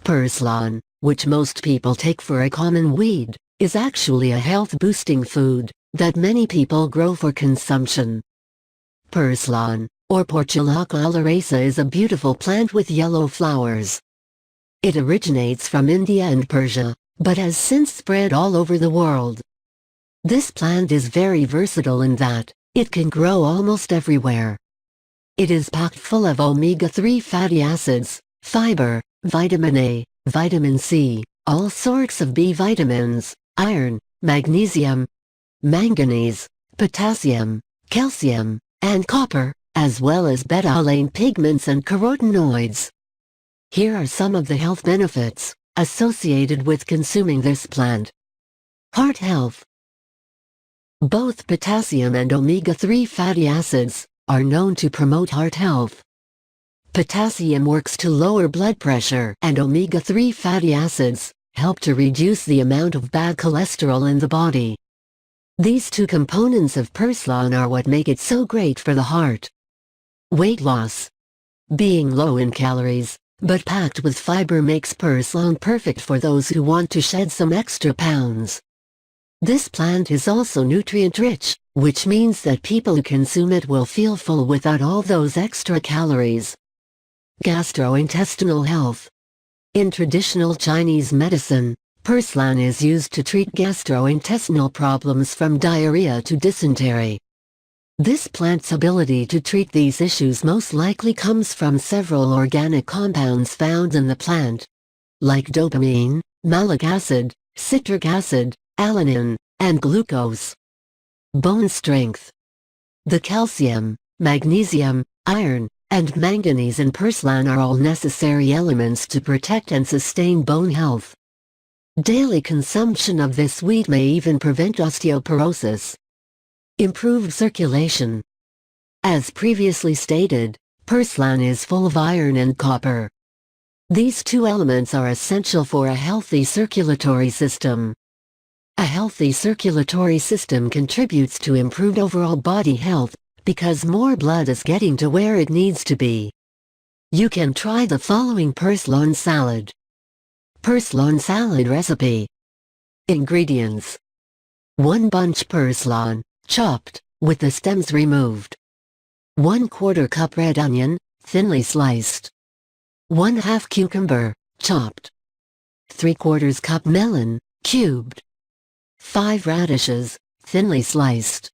Perslan, which most people take for a common weed, is actually a health-boosting food that many people grow for consumption. Perslan, or Portulaca oleracea, is a beautiful plant with yellow flowers. It originates from India and Persia, but has since spread all over the world. This plant is very versatile in that it can grow almost everywhere. It is packed full of omega-3 fatty acids, fiber, vitamin A, vitamin C, all sorts of B vitamins, iron, magnesium, manganese, potassium, calcium, and copper, as well as beta-alanine pigments and carotenoids. Here are some of the health benefits associated with consuming this plant. Heart health. Both potassium and omega-3 fatty acids are known to promote heart health. Potassium works to lower blood pressure, and omega-3 fatty acids help to reduce the amount of bad cholesterol in the body. These two components of Perslan are what make it so great for the heart. Weight loss. Being low in calories, but packed with fiber, makes Perslan perfect for those who want to shed some extra pounds. This plant is also nutrient-rich, which means that people who consume it will feel full without all those extra calories. Gastrointestinal health. In traditional Chinese medicine, Perslan is used to treat gastrointestinal problems from diarrhea to dysentery. This plant's ability to treat these issues most likely comes from several organic compounds found in the plant, like dopamine, malic acid, citric acid, alanine, and glucose. Bone strength. The calcium, magnesium, iron, and manganese in Perslan are all necessary elements to protect and sustain bone health. Daily consumption of this weed may even prevent osteoporosis. Improved circulation. As previously stated, Perslan is full of iron and copper. These two elements are essential for a healthy circulatory system. A healthy circulatory system contributes to improved overall body health, because more blood is getting to where it needs to be. You can try the following Perslan salad. Perslan salad recipe. Ingredients: 1 bunch Perslan, chopped, with the stems removed. 1/4 cup red onion, thinly sliced. 1/2 cucumber, chopped. 3/4 cup melon, cubed. 5 radishes, thinly sliced.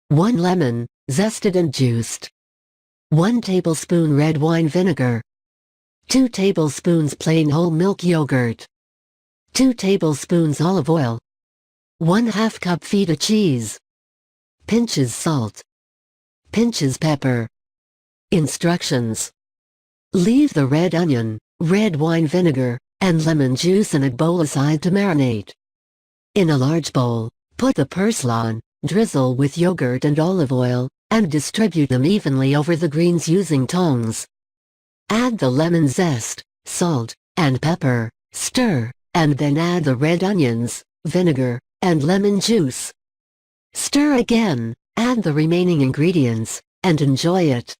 1 lemon, zested and juiced. 1 tablespoon red wine vinegar. 2 tablespoons plain whole milk yogurt. 2 tablespoons olive oil. 1/2 cup feta cheese. Pinches salt. Pinches pepper. Instructions. Leave the red onion, red wine vinegar, and lemon juice in a bowl aside to marinate. In a large bowl, put the Perslan, drizzle with yogurt and olive oil, and distribute them evenly over the greens using tongs. Add the lemon zest, salt, and pepper, stir, and then add the red onions, vinegar, and lemon juice. Stir again, add the remaining ingredients, and enjoy it.